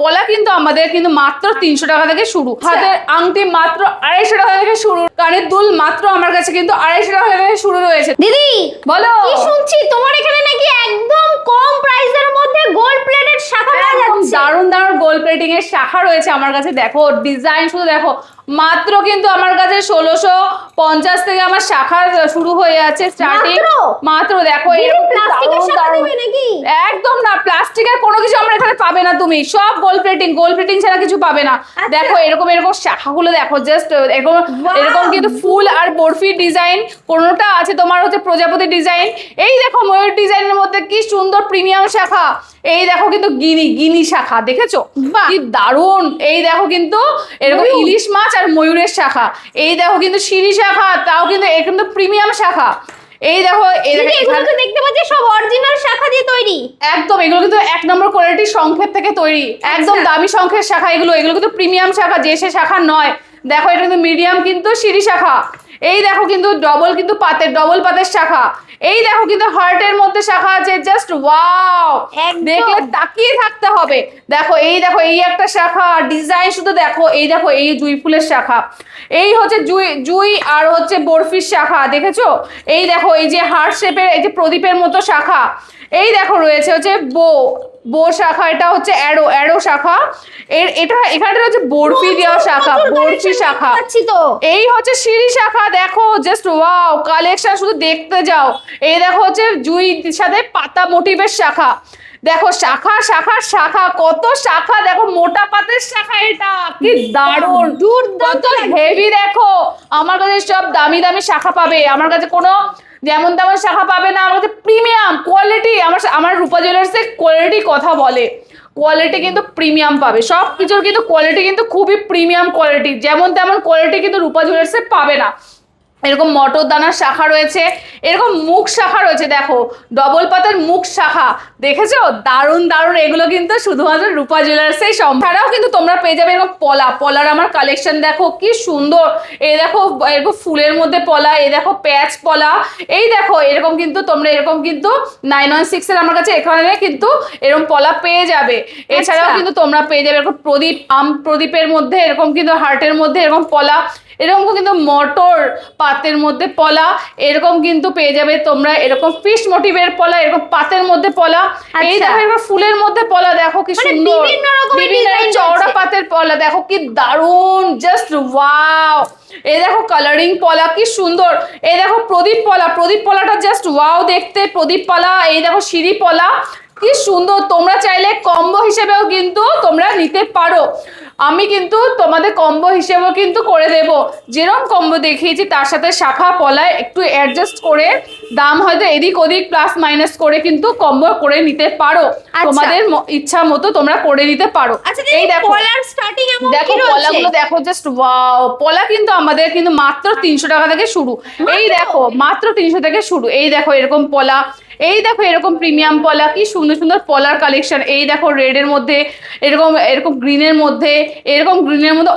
পলা কিন্তু আমাদের কিন্তু মাত্র 300 টাকা থেকে শুরু, হাতের আংটি মাত্র 250 টাকা থেকে শুরু, কানের দুল মাত্র আমার কাছে কিন্তু 250 টাকা থেকে শুরু রয়েছে। দিদি বলো, কি শুনছি তোমার এখানে নাকি একদম কম প্রাইসের মধ্যে গোল্ড প্লেটেড শাখা পাওয়া যাচ্ছে। দারুণ দারুণ গোল্ড প্লেটিং এর শাখা রয়েছে আমার কাছে। দেখো ডিজাইন শুধু দেখো, মাত্র কিন্তু আমার কাছে 1650 থেকে আমার শাখা শুরু হয়ে যাচ্ছে স্টার্টিং। মাত্র দেখো প্লাস্টিকের শাখা দেবে নাকি? একদম না, প্লাস্টিকের কোনো কিছু আমরা এখানে পাবে না, তুমি সব গোল্ড প্লেটিং ছাড়া কিছু পাবে না। দেখো এরকম এরকম শাখাগুলো দেখো, জাস্ট এরকম এরকম কিন্তু ফুল আর বরফি ডিজাইন, কোনোটা আছে তোমার হচ্ছে প্রজাপতি ডিজাইন। এই দেখো ময়ূর ডিজাইনের মধ্যে কি সুন্দর প্রিমিয়াম শাখা। এই দেখো কিন্তু গিনি শাখা, দেখেছো কি দারুণ। এই দেখো কিন্তু এরকম ইলিশ মাছ আর ময়ূরের শাখা। এই দেখো কিন্তু সিঁড়ি শাখা, তাও কিন্তু কিন্তু প্রিমিয়াম শাখা। এই দেখো এগুলো তো দেখতে পাচ্ছি সব অরিজিনাল শাখা দিয়ে তৈরি। একদম, এগুলো কিন্তু 1 নম্বর কোয়ালিটির শঙ্খের থেকে তৈরি, একদম দামি শঙ্খের শাখা এগুলো কিন্তু প্রিমিয়াম শাখা, যে সে শাখা নয়। দেখো এটা কিন্তু মিডিয়াম কিন্তু সিঁড়ি শাখা। এই দেখো কিন্তু ডবল পাতের শাখা। এই দেখো কিন্তু হার্টের মধ্যে শাখা আছে, জাস্ট ওয়াও, দেখলে তাকিয়ে থাকতে হবে। দেখো এই একটা শাখা, ডিজাইন শুধু দেখো। এই দেখো এই জুঁই ফুলের শাখা, এই হচ্ছে জুঁই আর হচ্ছে বরফির শাখা, দেখেছো? এই দেখো এই যে হার্ট শেপের এই যে প্রদীপের মতো শাখা। এই দেখো রয়েছে হচ্ছে বো শাখা, এটা হচ্ছে অ্যারো শাখা। এটা এখানে রয়েছে বরফি দেওয়া শাখা, বরফি শাখা। এই হচ্ছে সিঁড়ি শাখা, দেখো জাস্ট ওয়াও, কালেকশন শুধু দেখতে যাও। এই দেখো হচ্ছে জুঁই সাথে পাতা মোটিভের শাখা। দেখো শাখা শাখা শাখা, কত শাখা, দেখো মোটা পাতের শাখা, এটা কি দারুণ কত হেভি। দেখো আমার কাছে সব দামি দামি শাখা পাবে, আমার কাছে কোনো যেমন তেমন শাখা পাবে না, আমার কাছে প্রিমিয়াম কোয়ালিটি। আমার রূপা জুয়েলার্সে কোয়ালিটি কথা বলে, কোয়ালিটি কিন্তু প্রিমিয়াম পাবে, সব কিছুর কিন্তু কোয়ালিটি কিন্তু খুবই প্রিমিয়াম কোয়ালিটি, যেমন তেমন কোয়ালিটি কিন্তু রূপা জুয়েলার্সে পাবে না। এরকম মটর দানার শাখা রয়েছে, এরকম মুখ শাখা রয়েছে, দেখো ডবল পাতের মুখ শাখা, দেখেছো? দারুণ দারুণ, এগুলো কিন্তু শুধুমাত্র রূপা জুয়েলার্সেই সম্ভব। ছাড়াও কিন্তু তোমরা পেয়ে যাবে এরকম পলার আমার কালেকশন দেখো কি সুন্দর। এই দেখো এরকম ফুলের মধ্যে পলা, এই দেখো প্যাচ পলা। এই দেখো এরকম কিন্তু তোমরা এরকম কিন্তু 916 এর আমার কাছে এখানে কিন্তু এরকম পলা পেয়ে যাবে। এছাড়াও কিন্তু তোমরা পেয়ে যাবে এরকম প্রদীপের মধ্যে এরকম কিন্তু হার্টের মধ্যে এরকম পলা, এরকম কিন্তু মটর পাতের মধ্যে পলা, এরকম কিন্তু পেয়ে যাবে তোমরা এরকম ফিশ মোটিভের পলা, এরকম পাতের মধ্যে পলা। এই দেখো এরকম ফুলের মধ্যে পলা, দেখো কি সুন্দর, বিভিন্ন চওড়া পাতের পলা, দেখো কি দারুণ, জাস্ট ওয়াও। এই দেখো কালারিং পলা, কি সুন্দর। এই দেখো প্রদীপ পলাটা জাস্ট ওয়াও দেখতে, প্রদীপ পলা। এই দেখো সিঁড়ি পলা, কি সুন্দর। তোমরা চাইলে কম্বো হিসেবেও কিন্তু তোমরা নিতে পারো, আমি কিন্তু তোমাদের কম্বো হিসেবেও কিন্তু করে দেব। যেরকম কম্বো দেখিয়েছি তার সাথে শাখা পলায় একটু অ্যাডজাস্ট করে দাম হয়তো এদিক ওদিক প্লাস মাইনাস করে কিন্তু কম্বো করে নিতে পারো, তোমাদের ইচ্ছা মতো তোমরা করে নিতে পারো। এই দেখো দেখো পলাগুলো দেখো, জাস্ট ওয়াও। পলা কিন্তু আমাদের কিন্তু মাত্র 300 টাকা থেকে শুরু। এই দেখো মাত্র 300 থেকে শুরু। এই দেখো এরকম পলা, এই দেখো এরকম প্রিমিয়াম পলা, কি সুন্দর সুন্দর পলার কালেকশন। এই দেখো রেডের মধ্যে এরকম গ্রিনের মধ্যে,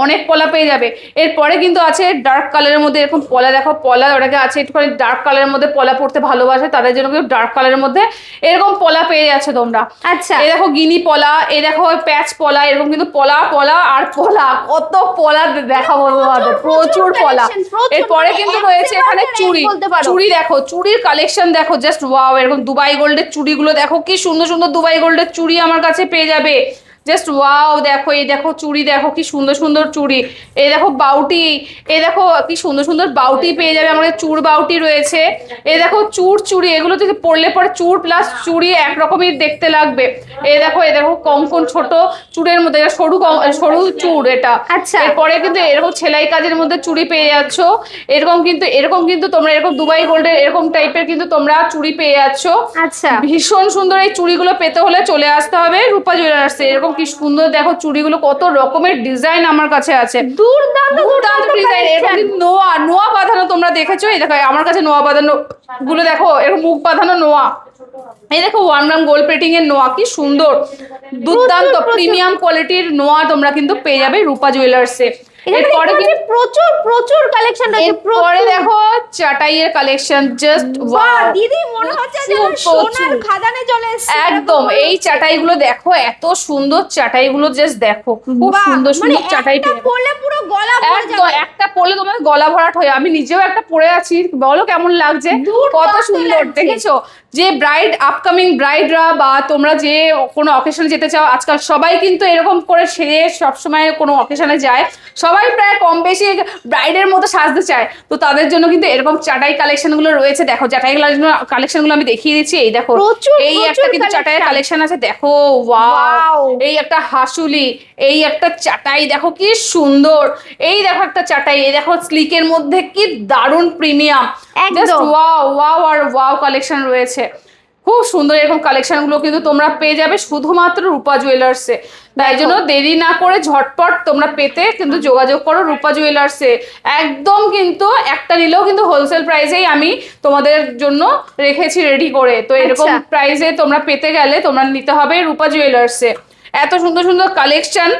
অনেক পলা পেয়ে যাবে। এরপরে কিন্তু আছে ডার্ক কালারের মধ্যে এরকম পলা, দেখো পলা ওটাকে আছে একটুখানি ডার্ক কালারের মধ্যে পলা পড়তে ভালোবাসে তাদের জন্য কিন্তু ডার্ক কালারের মধ্যে এরকম পলা পেয়ে যাচ্ছে তোমরা। আচ্ছা এই দেখো গিনি পলা, এই দেখো প্যাচ পলা, এরকম কিন্তু পলা আর পলা, কত পলা দেখাবো তোমাদের, প্রচুর পলা। এরপরে কিন্তু রয়েছে এখানে চুড়ি দেখো, চুড়ির কালেকশন দেখো, জাস্ট ওয়াও। এরকম দুবাই গোল্ডের চুড়িগুলো দেখো, কি সুন্দর সুন্দর দুবাই গোল্ডের চুড়ি আমার কাছে পেয়ে যাবে, জাস্ট ওয়াও। দেখো এই দেখো চুড়ি, দেখো কি সুন্দর সুন্দর চুড়ি। এই দেখো বাউটি, এই দেখো কি সুন্দর সুন্দর বাউটি পেয়ে যাবে, আমাদের চুড় বাউটি রয়েছে। এই দেখো চুড়ি, এগুলো থেকে পরলে পরে চুড় প্লাস চুড়ি একরকমই দেখতে লাগবে। এই দেখো কঙ্কন ছোট চুড়ের মধ্যে, সরু চুড় এটা। আচ্ছা এরপরে কিন্তু এরকম সেলাই কাজের মধ্যে চুড়ি পেয়ে যাচ্ছ। এরকম কিন্তু তোমরা এরকম দুবাই গোল্ডের এরকম টাইপের কিন্তু তোমরা চুড়ি পেয়ে যাচ্ছ। আচ্ছা ভীষণ সুন্দর। এই চুড়িগুলো পেতে হলে চলে আসতে হবে রূপা জুয়েলার্সে। এরকম কি সুন্দর দেখো চুড়িগুলো, কত রকমের ডিজাইন আমার কাছে আছে, দুর্দান্ত ডিজাইন। এরকম নোয়া বাঁধানো তোমরা দেখেছো, এই দেখো আমার কাছে নোয়া বাঁধানো গুলো দেখো, এরকম মুখ বাঁধানো নোয়া। এই দেখো 1 গ্রাম গোল্ড প্লেটিং এর নোয়া, কি সুন্দর দুর্দান্ত প্রিমিয়াম কোয়ালিটির নোয়া তোমরা কিন্তু পেয়ে যাবে রূপা জুয়েলার্সে। এরপরে প্রচুর প্রচুর কালেকশন রয়েছে। পরে দেখো চাটাইয়ের কালেকশন, জাস্ট বাহ দিদি মনে হচ্ছে যেন সোনার খাদানে চলে এসেছে। একদম এই চাটাইগুলো দেখো, এত সুন্দর চাটাইগুলো, জাস্ট দেখো খুব সুন্দর সুন্দর চাটাই একটা পরলে পুরো গলা ভরে একদম যাবে। একটা পরলে তোমার গলা ভরাট হয়ে, আমি নিজেও একটা পরে আছি, বলো কেমন লাগছে, কত সুন্দর দেখেছো। যে ব্রাইড, আপকামিং ব্রাইডরা বা তোমরা যে কোনো অকেশনে যেতে চাও, আজকাল সবাই কিন্তু এরকম করে সেরে সবসময় কোনো অকেশনে যায়, সবাই প্রায় কম বেশি ব্রাইডের মতো সাজতে চায়, তো তাদের জন্য কিন্তু এরকম চাটাই কালেকশনগুলো রয়েছে। দেখো চাটাই কালেকশনগুলো আমি দেখিয়ে দিচ্ছি, এই দেখো এই একটা কিন্তু চাটাইয়ের কালেকশন আছে, দেখো ওয়াও, এই একটা হাসুলি, এই একটা চাটাই দেখো কি সুন্দর, এই দেখো একটা চাটাই, এই দেখো স্লিকের মধ্যে কি দারুণ প্রিমিয়াম, জাস্ট ওয়াও ওয়াও আর ওয়াও কালেকশন রয়েছে, খুব সুন্দর। এরকম কালেকশন গুলো কিন্তু তোমরা পেয়ে যাবে শুধুমাত্র রূপা জুয়েলার্সে, তাই জন্য দেরি না করে ঝটপট তোমরা পেতে কিন্তু যোগাযোগ করো রূপা জুয়েলার্সে। একদম কিন্তু একটা নিলেও কিন্তু হোলসেল প্রাইসেই আমি তোমাদের জন্য রেখেছি রেডি করে, তো এরকম প্রাইসে তোমরা পেতে গেলে তোমরা নিতে হবে রূপা জুয়েলার্সে। এত সুন্দর সুন্দর কালেকশন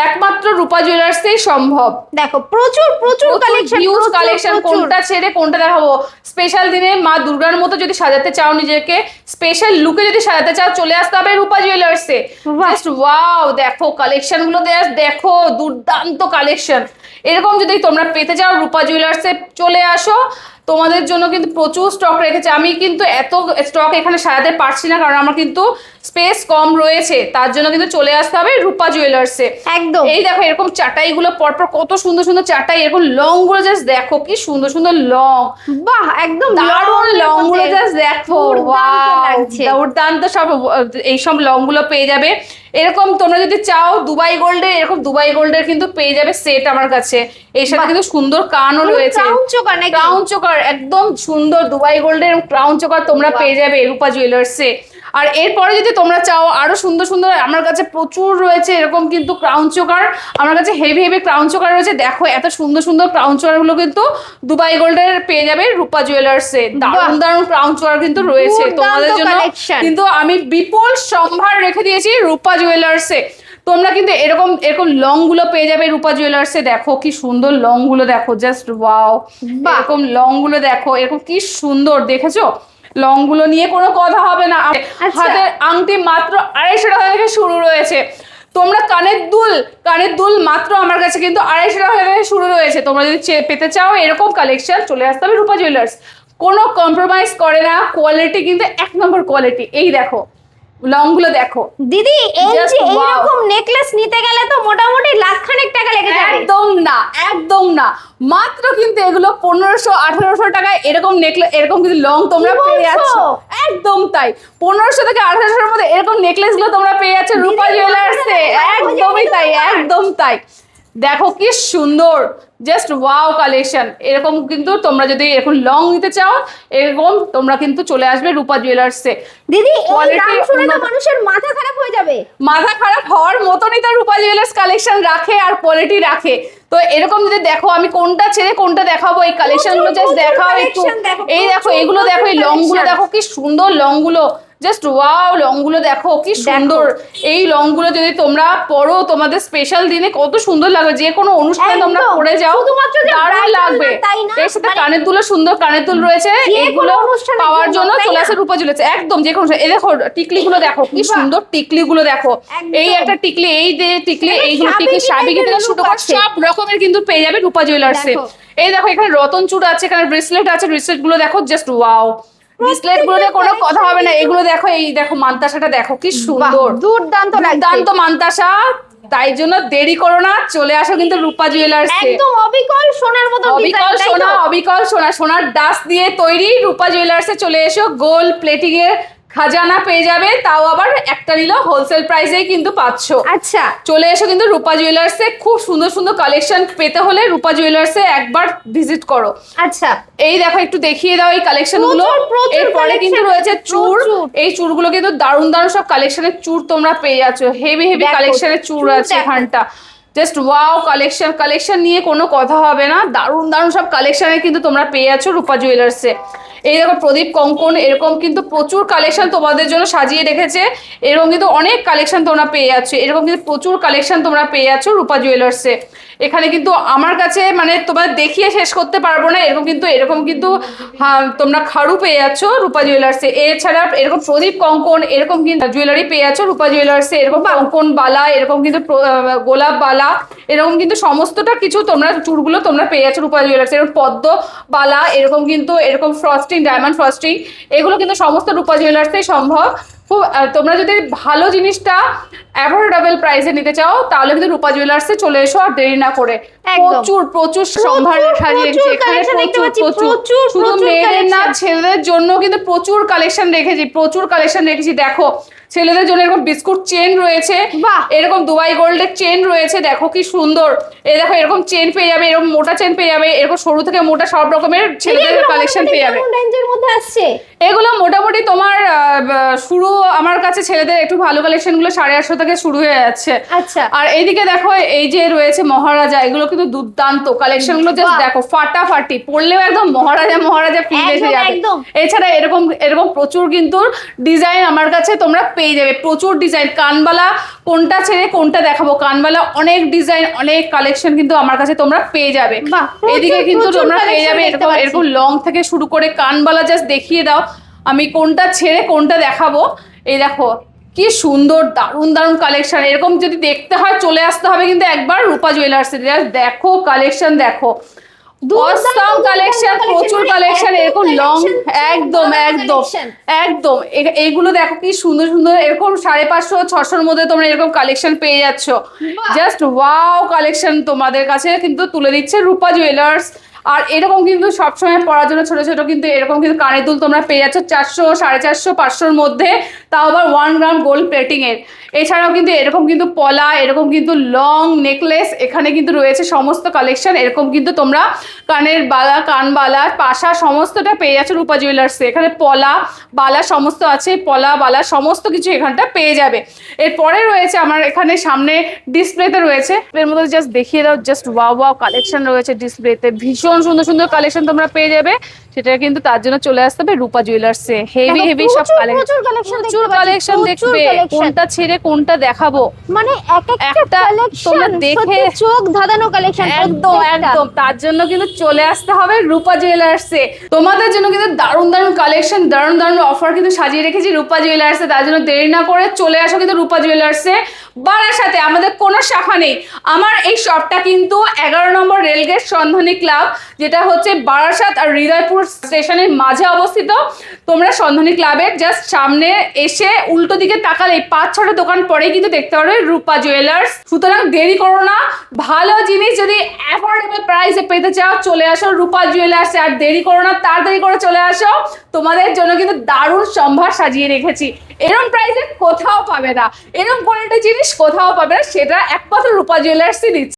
একমাত্র রূপা জুয়েলার্সেই সম্ভব। দেখো প্রচুর প্রচুর কালেকশন, হিউজ কালেকশন, কোনটা ছেড়ে কোনটা দেখাবো। স্পেশাল দিনে মা দুর্গার মতো যদি সাজাতে চাও, নিজেকে স্পেশাল লুকে যদি সাজাতে চাও, চলে আসতে হবে রূপা জুয়েলার্সে। জাস্ট ওয়াও দেখো কালেকশন গুলো, দেখো দুর্দান্ত কালেকশন। এরকম যদি তোমরা পেতে চাও রূপা জুয়েলার্সে চলে আসো, তোমাদের জন্য কিন্তু প্রচুর স্টক রেখেছে। আমি কিন্তু এত স্টক এখানে সাজাতে পারছি না, কারণ আমার কিন্তু স্পেস কম রয়েছে, তার জন্য কিন্তু চলে আসতে হবে রূপা জুয়েলার্সে। একদম এই দেখো এরকম চাটাইগুলো পরপর কত সুন্দর সুন্দর চাটাই, এরকম লং গুলো জাস্ট দেখো কি সুন্দর সুন্দর লং, বাহ একদম দারুণ লং গুলো জাস্ট দেখো, দুর্দান্ত সব এইসব লং গুলো পেয়ে যাবে। এরকম তোমরা যদি চাও দুবাই গোল্ডের, এরকম দুবাই গোল্ডের কিন্তু পেয়ে যাবে সেট আমার কাছে, এর সাথে কিন্তু সুন্দর কানও রয়েছে, ক্রাউন চোকার একদম সুন্দর দুবাই গোল্ডের ক্রাউন চোকার তোমরা পেয়ে যাবে রূপা জুয়েলার্সে। আর এরপরে যদি তোমরা চাও আরো সুন্দর সুন্দর, আমার কাছে প্রচুর রয়েছে এরকম কিন্তু ক্রাউন চোকার, আমার কাছে হেভি হেভি ক্রাউন চোকার রয়েছে। দেখো এত সুন্দর সুন্দর ক্রাউন চোকার গুলো কিন্তু দুবাই গোল্ডের পেয়ে যাবে রূপা জুয়েলার্সে। দারুণ দারুণ ক্রাউন চোকার কিন্তু রয়েছে তোমাদের জন্য, কিন্তু আমি বিপুল সম্ভার রেখে দিয়েছি রূপা জুয়েলার্সে। তোমরা কিন্তু এরকম এরকম লং গুলো পেয়ে যাবে রূপা জুয়েলার্সে। দেখো কি সুন্দর লং গুলো, দেখো জাস্ট ওয়াও, এরকম লং গুলো দেখো, এরকম কি সুন্দর দেখেছো, লং গুলো নিয়ে কোনো কথা হবে না। হাতের আংটি মাত্র 250 টাকা থেকে শুরু রয়েছে। তোমরা কানের দুল মাত্র আমার কাছে কিন্তু 250 টাকা থেকে শুরু রয়েছে। তোমরা যদি পেতে চাও এরকম কালেকশন, চলে আসতে হবে রূপা জুয়েলার্স। কোনো কম্প্রোমাইজ করে না, কোয়ালিটি কিন্তু 1 নম্বর কোয়ালিটি। এই দেখো লং গুলো দেখো দিদি, এই যে এইরকম নেকলেস নিতে গেলে তো মোটামুটি লাখখানেক টাকা লেগে যাবে। একদম না, একদম না, মাত্র কিন্তু এগুলো 1500-1800 টাকায় এরকম নেকলেস, এরকম কিন্তু লং তোমরা পেয়ে যাচ্ছ। একদম তাই, 1500 থেকে 1800 এর মধ্যে এরকম নেকলেস গুলো তোমরা পেয়ে যাচ্ছ রূপা জুয়েলার্সে। একদমই তাই, একদম তাই। দেখো কি সুন্দর, জাস্ট ওয়াও কালেকশন। এরকম কিন্তু তোমরা যদি এরকম লং নিতে চাও, এরকম তোমরা কিন্তু চলে আসবে রূপা জুয়েলার্সে। দিদি এই দাম শুনে তো মানুষের মাথা খারাপ হয়ে যাবে। মাথা খারাপ হওয়ার মতনই তো রূপা জুয়েলার্স কালেকশন রাখে আর কোয়ালিটি রাখে। তো এরকম যদি দেখো, আমি কোনটা ছেড়ে কোনটা দেখাবো, এই কালেকশন গুলো জাস্ট দেখাও একটু। এই দেখো এগুলো দেখো, এই লং গুলো দেখো কি সুন্দর লং গুলো, জাস্ট ওয়াও লং গুলো দেখো কি সুন্দর। এই লং গুলো যদি তোমরা পরো তোমাদের স্পেশাল দিনে কত সুন্দর লাগবে, যে কোনো অনুষ্ঠানে তোমরা পরে যাও দারুণ লাগবে। এর সাথে কানের দুলও সুন্দর কানের দুল রয়েছে, এগুলো পাওয়ার জন্য চলে আসে রূপা জুয়েলার্সে। একদম যে কোনো, এই দেখো টিকলি গুলো দেখো কি সুন্দর, টিকলি গুলো দেখো, এই একটা টিকলি, এই যে টিকলি, এইগুলো টিকলি সাবিকে থেকে শুরু করে সব রকমের কিন্তু পেয়ে যাবে রূপা জুয়েলার্সে। এই দেখো এখানে রতন চূড় আছে, এখানে ব্রেসলেট আছে, ব্রেসলেট গুলো দেখো জাস্ট ওয়াও, ব্রেসলেট গুলো কোনো কথা হবে না। এগুলো দেখো, এই দেখো মান্তাসাটা দেখো কি সুন্দর, দুর্দান্ত দুর্দান্ত মান্তাসা। তাই জন্য দেরি করো না, চলে আসো কিন্তু রূপা জুয়েলার্সে। একদম অবিকল সোনার মতো, অবিকল সোনা, অবিকল সোনা, সোনার ডাস্ট দিয়ে তৈরি রূপা জুয়েলার্সে চলে এসো। গোল্ড প্লেটিং এর খাজানা পেয়ে যাবে, তাও আবার একটা নিলেও হোলসেল প্রাইসেই কিন্তু পাচ্ছ। আচ্ছা চলে এসো কিন্তু রূপা জুয়েলার্সে। খুব সুন্দর সুন্দর কালেকশন পেতে হলে রূপা জুয়েলার্সে একবার ভিজিট করো। আচ্ছা এই দেখো একটু দেখিয়ে দাও এই কালেকশন গুলো। এরপরে কিন্তু রয়েছে চূড়, এই চূড়গুলো কিন্তু দারুণ দারুণ সব কালেকশনের চূড় তোমরা পেয়ে যাচ্ছ, হেভি হেভি কালেকশনের চূড় আছে এখানটা। জাস্ট ওয়াও কালেকশন, কালেকশন নিয়ে কোনো কথা হবে না, দারুণ দারুণ সব কালেকশনে কিন্তু তোমরা পেয়ে যাচ্ছ রূপা জুয়েলার্সে। এই দেখো প্রদীপ কঙ্কন, এরকম কিন্তু প্রচুর কালেকশন তোমাদের জন্য সাজিয়ে রেখেছে। এরকম কিন্তু অনেক কালেকশন তোমরা পেয়ে যাচ্ছ, এরকম কিন্তু প্রচুর কালেকশন তোমরা পেয়ে যাচ্ছ রূপা জুয়েলার্সে। এখানে কিন্তু আমার কাছে মানে তোমাদের দেখিয়ে শেষ করতে পারবো না, এরকম কিন্তু তোমরা খাড়ু পেয়ে যাচ্ছ রূপা জুয়েলার্সে। এছাড়া এরকম প্রদীপ কঙ্কন এরকম কিন্তু জুয়েলারি পেয়ে যাচ্ছ রূপা জুয়েলার্সে। এরকম কঙ্কন বালা, এরকম কিন্তু গোলাপ বালা, এরকম কিন্তু সমস্তটা কিছু তোমরা চুড়গুলো তোমরা পেয়ে যাচ্ছ রূপা জুয়েলার্সে। এরকম পদ্ম বালা, এরকম কিন্তু এরকম ফ্রস্টিং, ডায়মন্ড ফ্রস্টিং, এগুলো কিন্তু সমস্ত রূপা জুয়েলার্সেই সম্ভব। খুব তোমরা যদি ভালো জিনিসটা অ্যাফোর্ডেবল প্রাইসে নিতে চাও তাহলে কিন্তু রূপা জুয়েলার্সে চলে এসো আর দেরি না করে। প্রচুর সম্ভার সাজিয়ে রেখেছি এখানে, প্রচুর শুধু মেয়েদের না ছেলেদের জন্য কিন্তু প্রচুর কালেকশন রেখেছি। দেখো ছেলেদের জন্য এরকম বিস্কুট চেন রয়েছে, এরকম দুবাই গোল্ডের চেন রয়েছে, দেখো কি সুন্দর। এই দেখো এরকম চেন পেয়ে যাবে, এরকম মোটা চেন পেয়ে যাবে, এরকম সরু থেকে মোটা সব রকমের ছেলেদের কালেকশন পেয়ে যাবে। এগুলো মোটামুটি তোমার শুরু আমার কাছে ছেলেদের একটু ভালো কালেকশন গুলো 850 থেকে শুরু হয়ে যাচ্ছে। আচ্ছা, আর এইদিকে দেখো এই যে রয়েছে মহারাজা, এগুলো কিন্তু দুর্দান্ত কালেকশন গুলো, জাস্ট দেখো ফাটাফাটি, পড়লেও একদম মহারাজা ফিল এসে যাবে। এছাড়া এরকম প্রচুর কিন্তু ডিজাইন আমার কাছে তোমরা পেয়ে যাবে, প্রচুর ডিজাইন। কানবালা কোনটা ছেড়ে কোনটা দেখাবো, কানবালা অনেক ডিজাইন অনেক কালেকশন কিন্তু আমার কাছে তোমরা পেয়ে যাবে। এদিকে কিন্তু তোমরা পেয়ে যাবে এরকম লং থেকে শুরু করে কানবালা, জাস্ট দেখিয়ে দাও আমি কোনটা ছেড়ে কোনটা দেখাবো। এই দেখো কি সুন্দর দারুণ কালেকশন। এরকম যদি দেখতে হয় চলে আসতে হবে কিন্তু একবার রূপা জুয়েলার্সে। দেখো কালেকশন, দেখো অসাম কালেকশন, প্রচুর কালেকশন, এরকম লং, একদম এইগুলো দেখো কি সুন্দর এরকম 550-600 মধ্যে তোমরা এরকম কালেকশন পেয়ে যাচ্ছ। জাস্ট ওয়াও কালেকশন তোমাদের কাছে কিন্তু তুলে দিচ্ছে রূপা জুয়েলার্স। আর এরকম কিন্তু সবসময় পরার জন্য ছোট কিন্তু এরকম কিন্তু কানের দুল তোমরা পেয়ে যাচ্ছ 400, 450, 500-র মধ্যে, তাও আবার 1 গ্রাম গোল্ড প্লেটিং এর। এছাড়াও কিন্তু এরকম কিন্তু পলা, এরকম কিন্তু লং নেকলেস, এখানে কিন্তু রয়েছে সমস্ত কালেকশন। এরকম কিন্তু তোমরা কানের বালা, কানবালা, পাশা সমস্তটা পেয়ে যাচ্ছ রূপা জুয়েলার্সে। এখানে পলা বালা সমস্ত আছে, পলা বালা সমস্ত কিছু এখানটা পেয়ে যাবে। এরপরে রয়েছে আমার এখানে সামনে ডিসপ্লেতে রয়েছে, এর মধ্যে জাস্ট দেখিয়ে দাও, জাস্ট ওয়াও কালেকশন রয়েছে ডিসপ্লেতে, ভীষণ সুন্দর কালেকশন তোমরা পেয়ে যাবে। সেটা কিন্তু তার জন্য চলে আসতে হবে রূপা জুয়েলার্সে। হেভি সব কালেকশন দেখবে, কোনটা ছেড়ে কোনটা দেখাবো, মানে একটা তোমরা দেখে চোখ ধাঁধানো কালেকশন। একদম তার জন্য কিন্তু চলে আসতে হবে রূপা জুয়েলার্সে। তোমাদের জন্য কিন্তু দারুণ কালেকশন, দারুণ অফার কিন্তু সাজিয়ে রেখেছি রূপা জুয়েলার্সে। তার জন্য দেরি না করে চলে আসো কিন্তু রূপা জুয়েলার্সে। বারাসাতে আমাদের কোনো শাখা নেই, আমার এই শপটা কিন্তু 11 নম্বর রেলগেট সন্ধানী ক্লাব, যেটা হচ্ছে বারাসাত আর হৃদয়পুর স্টেশনের মাঝে অবস্থিত। তোমরা সন্ধানী ক্লাবের জাস্ট সামনে এসে উল্টো দিকে তাকালে 5-6টা দোকান পরেই কিন্তু দেখতে পারবে রূপা জুয়েলার্স। সুতরাং দেরি করো না, ভালো জিনিস যদি অ্যাফোর্ডেবল প্রাইসে পেতে চাও চলে আসো রূপা জুয়েলার্সে। আর দেরি করো না, তাড়াতাড়ি করে চলে আসো, তোমাদের জন্য কিন্তু দারুণ সম্ভার সাজিয়ে রেখেছি। এরকম প্রাইসে কোথাও পাবে না, এরকম কোয়ালিটির জিনিস কোথাও পাবে না, সেটা একমাত্র রূপা জুয়েলার্সই দিচ্ছে।